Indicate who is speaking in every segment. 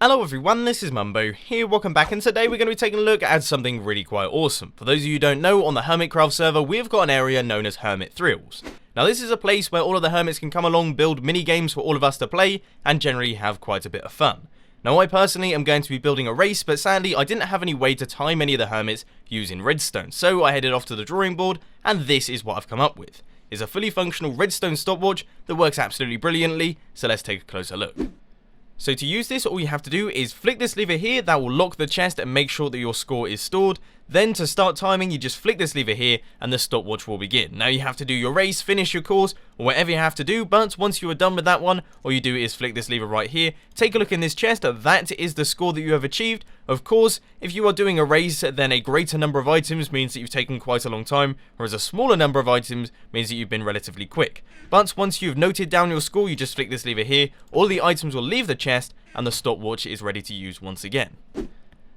Speaker 1: Hello everyone, this is Mumbo here, welcome back, and today we're going to be taking a look at something really quite awesome. For those of you who don't know, on the Hermitcraft server, we've got an area known as Hermit Thrills. Now this is a place where all of the hermits can come along, build mini games for all of us to play, and generally have quite a bit of fun. Now I personally am going to be building a race, but sadly I didn't have any way to time any of the hermits using redstone, so I headed off to the drawing board, and this is what I've come up with. It's a fully functional redstone stopwatch that works absolutely brilliantly, so let's take a closer look. So to use this, all you have to do is flick this lever here, that will lock the chest and make sure that your score is stored. Then to start timing, you just flick this lever here and the stopwatch will begin. Now you have to do your race, finish your course, or whatever you have to do, but once you are done with that one, all you do is flick this lever right here, take a look in this chest, that is the score that you have achieved. Of course, if you are doing a race, then a greater number of items means that you've taken quite a long time, whereas a smaller number of items means that you've been relatively quick. But once you've noted down your score, you just flick this lever here, all the items will leave the chest, and the stopwatch is ready to use once again.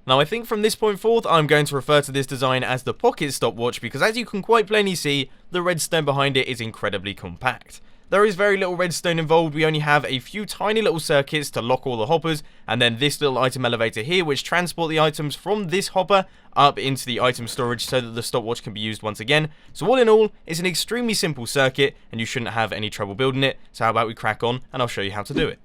Speaker 1: Now I think from this point forth, I'm going to refer to this design as the Pocket Stopwatch because as you can quite plainly see, the redstone behind it is incredibly compact. There is very little redstone involved, we only have a few tiny little circuits to lock all the hoppers, and then this little item elevator here which transport the items from this hopper up into the item storage so that the stopwatch can be used once again. So all in all, it's an extremely simple circuit and you shouldn't have any trouble building it, so how about we crack on and I'll show you how to do it.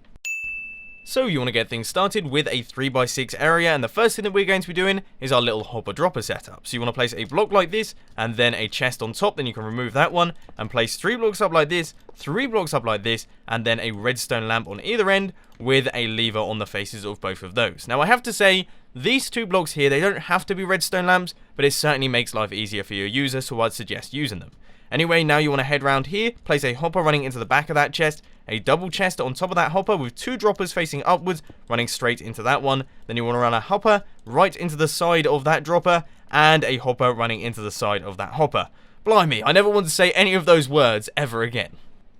Speaker 1: So you want to get things started with a 3x6 area, and the first thing that we're going to be doing is our little hopper dropper setup. So you want to place a block like this and then a chest on top, then you can remove that one and place 3 blocks up like this, 3 blocks up like this, and then a redstone lamp on either end with a lever on the faces of both of those. Now I have to say, these 2 blocks here, they don't have to be redstone lamps, but it certainly makes life easier for your user, so I'd suggest using them. Anyway, now you want to head round here, place a hopper running into the back of that chest, a double chest on top of that hopper with 2 droppers facing upwards, running straight into that one. Then you want to run a hopper right into the side of that dropper, and a hopper running into the side of that hopper. Blimey, I never want to say any of those words ever again.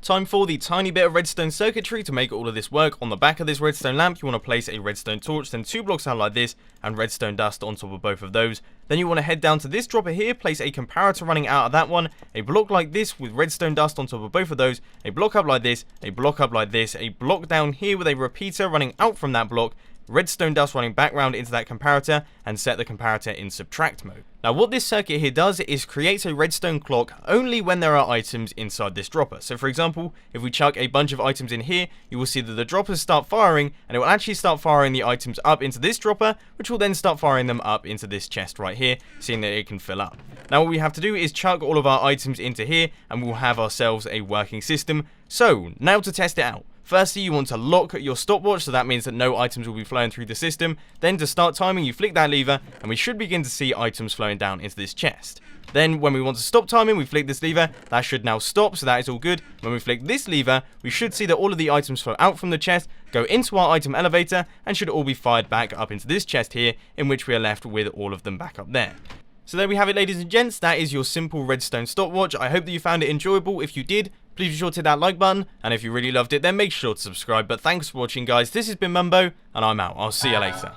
Speaker 1: Time for the tiny bit of redstone circuitry. To make all of this work, on the back of this redstone lamp you want to place a redstone torch, then 2 blocks out like this, and redstone dust on top of both of those. Then you want to head down to this dropper here, place a comparator running out of that one, a block like this with redstone dust on top of both of those, a block up like this, a block up like this, a block down here with a repeater running out from that block, redstone dust running back round into that comparator, and set the comparator in subtract mode. Now what this circuit here does is creates a redstone clock only when there are items inside this dropper. So for example, if we chuck a bunch of items in here, you will see that the droppers start firing, and it will actually start firing the items up into this dropper, which will then start firing them up into this chest right here, seeing that it can fill up. Now what we have to do is chuck all of our items into here, and we'll have ourselves a working system. So now to test it out. Firstly, you want to lock your stopwatch, so that means that no items will be flowing through the system. Then to start timing, you flick that lever, and we should begin to see items flowing down into this chest. Then when we want to stop timing, we flick this lever, that should now stop, so that is all good. When we flick this lever, we should see that all of the items flow out from the chest, go into our item elevator, and should all be fired back up into this chest here, in which we are left with all of them back up there. So there we have it, ladies and gents, that is your simple redstone stopwatch. I hope that you found it enjoyable. If you did, please be sure to hit that like button, and if you really loved it, then make sure to subscribe. But thanks for watching, guys. This has been Mumbo, and I'm out. I'll see you later.